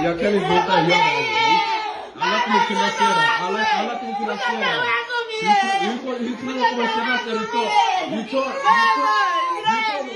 jag kan inte låta dig göra det. Alla kommer kunna se det. Alla kommer kunna se det. Hur tror du att kommer kännas när du tar...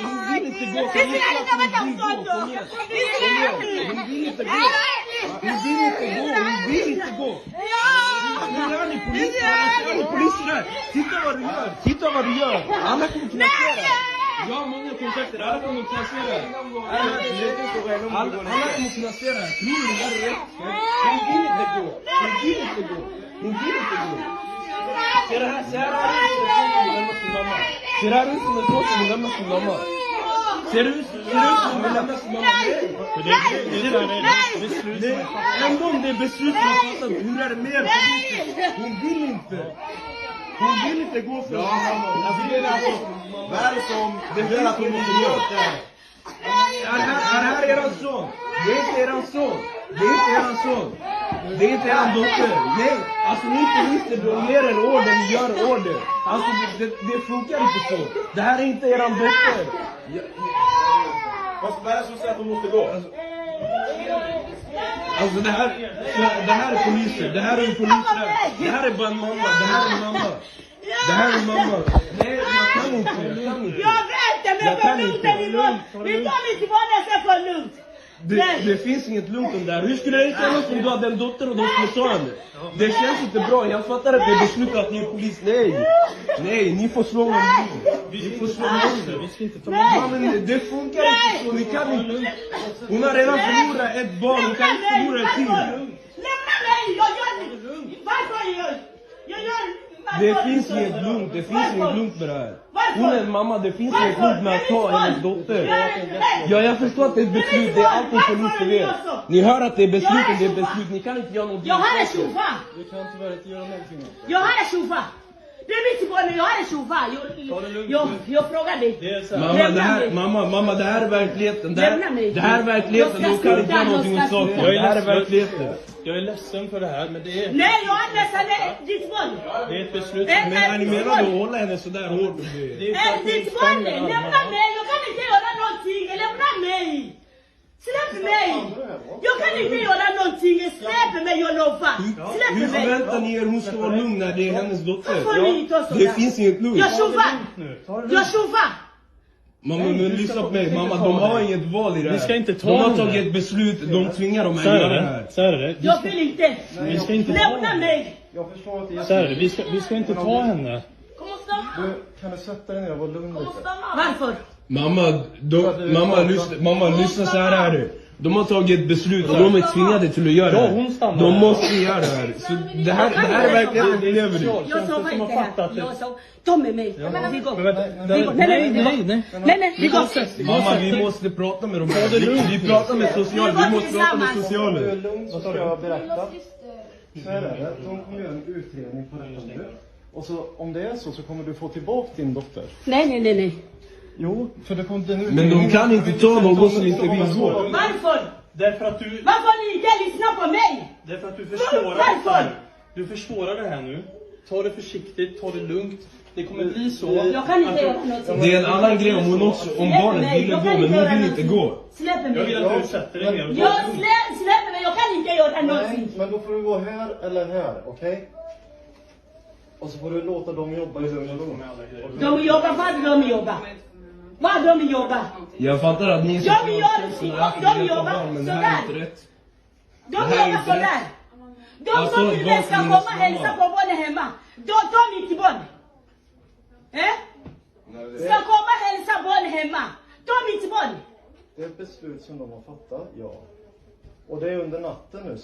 Hon vill inte gå. Hon vill inte gå. Hon vill inte gå. Nu är ni poliser där. Titta vad du gör. Alla kommer kunna se det. Jag har många kontakter. Alla kommer kunna se det. Alla kommer kunna se det. Tror du det är rätt? Hon vill inte gå. Ser det här ut som en trots som hon lämnar sin mamma. Ser det ut som hon lämnar sin mamma? Nej! En gång det är beslut som har fattat. Hur är det med polisen? Hon vill inte gå för det. Vad är det som det vill att hon inte gör? Är här eran son? Det är inte eran son. Det är inte eran dotter. Nej, alltså ni poliser, de ger en order, ni gör order. Alltså det funkar inte så. Det här är inte eran dotter. Vad är det som säger att hon måste gå? Alltså det här är poliser. Det här är en polis där. Det här är bara en mamma. Det här är mamma. Nej, jag kan inte. Jag vet det, men för lugnt. Vi tar inte bara nästan för lugnt. Det finns inget lugnt om det här. Hur skulle det kännas om du hade en dotter och de skulle ta henne? Det känns inte bra. Jag fattar att det är beslutat att ni är polis. Nej, ni får slå honom. Vi får slå honom. Vi ska inte ta honom. Men det funkar inte så. Ni kan inte. Hon har redan förlorat ett barn. Hon kan inte förlora ett till. Lämna mig. Jag gör det. Varför jag gör... Det finns inget lugnt med det här. Hon är en mamma, det finns inget lugnt med att ta hennes dotter. Ja, jag förstår att det är ett beslut, det är allt en polis vet. Ni hör att det är beslut, ni kan inte göra någonting. Jag har en tjofa. Du kan tyvärr inte göra någonting. Jag har en tjofa. Det är mitt barn, jag har en tjofa. Jag frågar dig. Mamma, det här är verkligheten. Det här är verkligheten, du kan inte göra någonting åt saken. Det här är verkligheten. Jag är ledsen för det här, men det är... Nej, jag är ledsen, ditt barn. Det är ett beslut. Men ni menar att hålla henne sådär hårt? Ditt barn, lämna mig. Jag kan inte göra någonting. Lämna mig. Släpp mig. Jag kan inte göra någonting. Släpp mig, jag lovar. Släpp mig. Hur förväntar ni er hon ska vara lugn när det är hennes dotter? Det finns inget lugn. Jag tjovar. Mamma, men lyssna på mig. Mamma, de har inget val i det här. Vi ska inte ta de har tagit ett beslut. De tvingar dem att göra det här. Så är det. Jag vill inte. Vi ska inte lämna mig. Jag förstår att så är det. Vi ska inte ta henne. Kan du sätta dig ner och vara lugn lite? Varför? Mamma, lyssna så här är det. De har tagit ett beslut och de är tvingade till att göra det här. De måste göra det här. Så det här är verkligen vi lever i. Jag sa inte här. Jag sa, ta med mig. Vi går. Nej, vi går. Mamma, vi måste prata med dem. Vi pratar med socialen. Vi måste prata med socialen. Du är lugn så ska jag berätta. Så är det. De kommer göra en utredning på detta nu. Och så om det är så kommer du få tillbaka din dotter. Nej. Jo, för det kommer den men de kan inte ta någon som inte vill gå. Varför? Därför att varför ni inte lyssnar på mig? Därför att du försvårar det här. Du försvårar det här nu. Ta det försiktigt, ta det lugnt. Det kommer bli så. Jag kan inte göra något. Det är en annan grej om hon också, om barnet vill gå, men hon vill inte gå. Släpp mig. Jag vill att du sätter dig ner. Släpp mig, jag kan inte göra någonting. Men då får du gå här eller här, okej? Och så får du låta dem jobba i lugn och ro. De jobbar, vad de jobbar? Jag fattar att ni är de jobbar sådär. De jobbar sådär. De som inte ska komma och hälsa på barnen hemma. De mitt barn. Ska komma och hälsa barnen hemma. De mitt barn. Det är ett beslut som de har fattat, ja. Och det är under natten nu.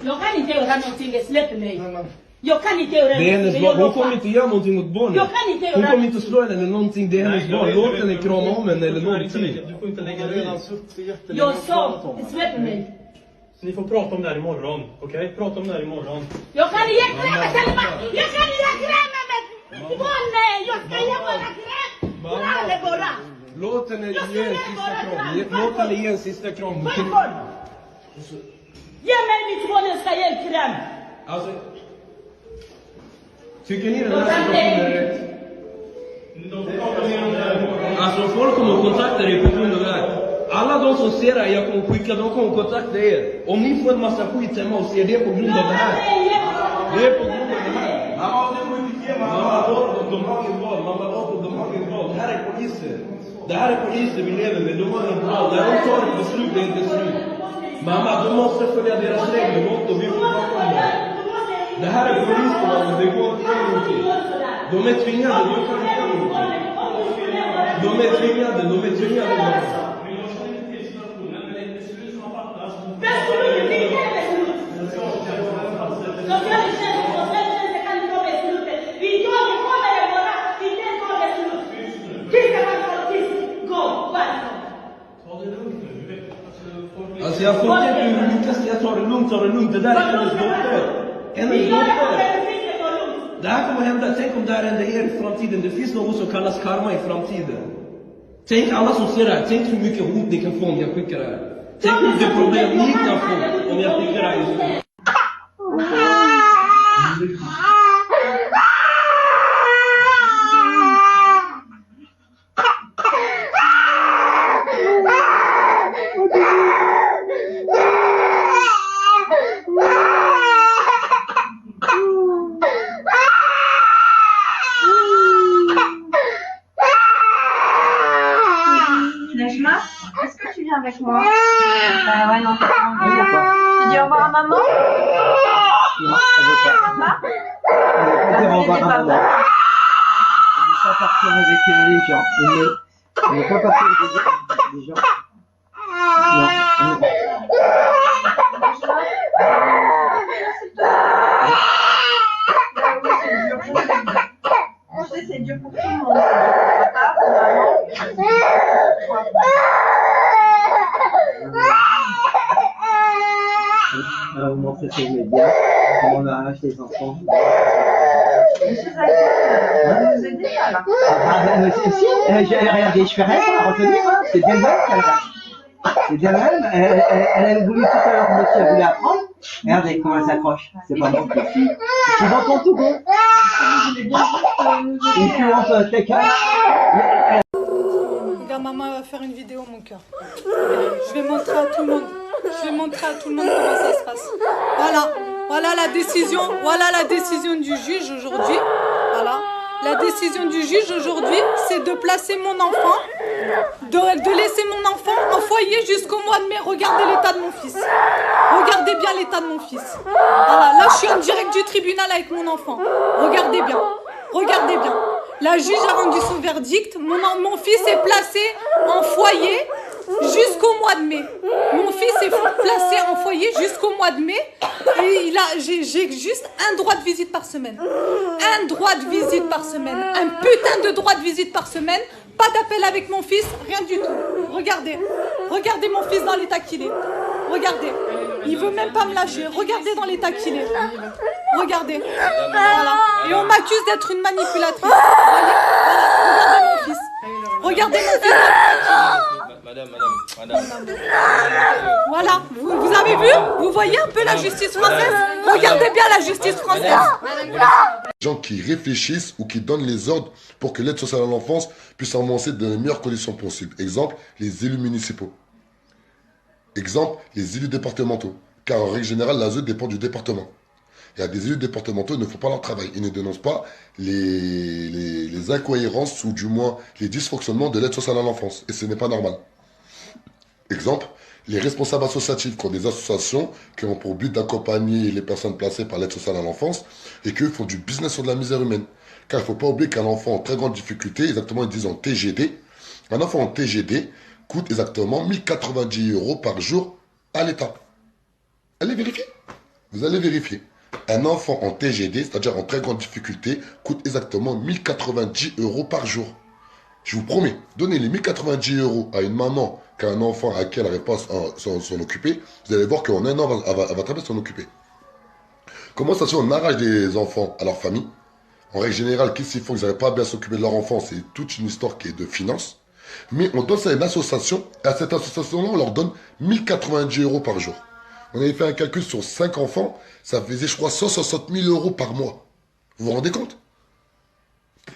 Jag kan inte göra någonting, släpp mig. Jag kan inte göra det. Det är hennes barn. Hon kommer inte göra någonting mot barnet. Jag kan inte göra hon kommer inte slå henne eller någonting. Det är hennes barn. Låt henne krama om henne eller någonting. Du får inte lägga dig. Jag sa, släpp mig. Ni får prata om det här imorgon, okej? Prata om det här imorgon. Jag kan inte kräma Selma. Jag kan inte kräma med barnen. Jag ska ge bara kräm. Bara. Låt henne ge en sista kram. Låt henne ge en sista kram. Varför? Ge mig mitt barn, jag ska ge en kräm. Alltså, tycker ni den här situationen är rätt? Alltså folk kommer att kontakta dig på grund av det här. Alla de som ser det, jag kommer skicka, de kommer kontakta er. Om ni får en massa skit hemma hos er, det är på grund av det här. Det är på grund av det här. De har ingen val, de har ingen val. Det här är poliser. Det här är poliser vi lever med, de har ingen val. När de tar ett beslut, det är ett beslut. Mamma, de måste följa deras regler, och vi får bakom dem. Det här är polisen, det går inte att göra någonting. De är tvingade, de kan inte göra någonting. De är tvingade. Alltså jag får inte hur mycket ska jag ta det lugnt. Det där är hennes dotter. Det här kommer hända, tänk om det här händer er i framtiden. Det finns något som kallas karma i framtiden. Tänk alla som ser det här, tänk hur mycket hot ni kan få om jag skickar det här. Tänk hur mycket problem ni kan få om jag skickar det här just nu. Est-ce que tu viens avec moi? Bah ouais, non, t'as pas envie, d'accord. Tu dis au revoir à maman? Non, elle veut pas. Maman? Elle veut pas dire au revoir à maman. Elle veut pas partir avec les gens. Elle veut pas partir avec les gens. Non. Je sais, c'est dur pour tout le monde. Papa, pour maman. Elle va vous montrer sur les médias comment on arrache les enfants. Je suis à vous aider là. Si, regardez, je fais rien pour la retenir, hein. C'est bien mal qu'elle arrache. C'est bien mal. Elle a voulu tout à l'heure, monsieur a voulu la prendre. Regardez comment elle s'accroche. C'est pas bon. C'est dans ton tout bon. Et puis on peut quelqu'un. Regarde, maman va faire une vidéo, mon cœur. Je vais montrer à tout le monde. Comment ça se passe. Voilà la décision du juge aujourd'hui. Voilà. La décision du juge aujourd'hui, c'est de placer mon enfant, de laisser mon enfant en foyer jusqu'au mois de mai. Regardez l'état de mon fils. Regardez bien l'état de mon fils. Voilà, là je suis en direct du tribunal avec mon enfant. Regardez bien. La juge a rendu son verdict. Mon fils est placé en foyer jusqu'au mois de mai. Mon fils est placé en foyer jusqu'au mois de mai. Et j'ai juste un droit de visite par semaine. Un droit de visite par semaine. Un putain de droit de visite par semaine. Pas d'appel avec mon fils, rien du tout. Regardez mon fils dans l'état qu'il est. Regardez. Il veut même pas me lâcher. Regardez dans l'état qu'il est. Regardez. Voilà. Et on m'accuse d'être une manipulatrice. Voyez. Voilà. Regardez mon fils. Madame. Voilà. Vous avez vu? Vous voyez un peu la justice française? Regardez bien la justice française. Gens qui réfléchissent ou qui donnent les ordres pour que l'aide sociale à l'enfance puisse avancer dans les meilleures conditions possibles. Exemple, les élus municipaux. Exemple, les élus départementaux. Car en règle générale, l'ASE dépend du département. Il y a des élus départementaux, ils ne font pas leur travail. Ils ne dénoncent pas les incohérences ou du moins les dysfonctionnements de l'aide sociale à l'enfance. Et ce n'est pas normal. Exemple, les responsables associatifs qui ont des associations qui ont pour but d'accompagner les personnes placées par l'aide sociale à l'enfance et qui font du business sur de la misère humaine. Car il ne faut pas oublier qu'un enfant en très grande difficulté, exactement ils disent en TGD, un enfant en TGD coûte exactement 1090 € par jour à l'État. Allez vérifier. Vous allez vérifier. Un enfant en TGD, c'est-à-dire en très grande difficulté, coûte exactement 1090 € par jour. Je vous promets, donnez les 1090 € à une maman qui a un enfant à qui elle n'arrive pas à s'en occuper, vous allez voir qu'en un an, elle va très bien s'en occuper. Comment ça se fait, on arrache des enfants à leur famille? En règle générale, qu'est-ce qu'ils font? Ils n'arrivent pas à bien s'occuper de leur enfant, c'est toute une histoire qui est de finance. Mais on donne ça à une association, et à cette association-là, on leur donne 1090 € par jour. On avait fait un calcul sur 5 enfants, ça faisait, je crois, 160 000 € par mois. Vous vous rendez compte?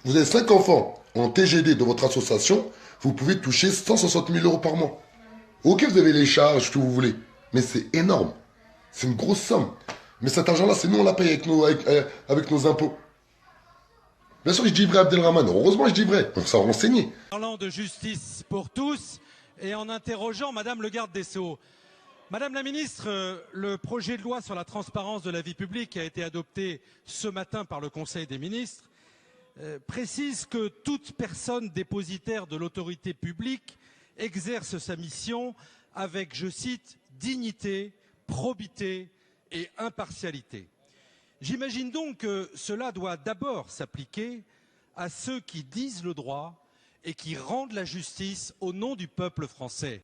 Vous avez 5 enfants en TGD de votre association, vous pouvez toucher 160 000 € par mois. Ok, vous avez les charges, tout ce que vous voulez. Mais c'est énorme. C'est une grosse somme. Mais cet argent-là, c'est nous, on la paye avec nos impôts. Bien sûr, je dis vrai, Abdelrahman. Heureusement, je dis vrai. On s'en renseignait. Parlant de justice pour tous et en interrogeant Madame le garde des Sceaux. Madame la ministre, le projet de loi sur la transparence de la vie publique a été adopté ce matin par le Conseil des ministres, précise que toute personne dépositaire de l'autorité publique exerce sa mission avec, je cite, dignité, probité et impartialité. J'imagine donc que cela doit d'abord s'appliquer à ceux qui disent le droit et qui rendent la justice au nom du peuple français.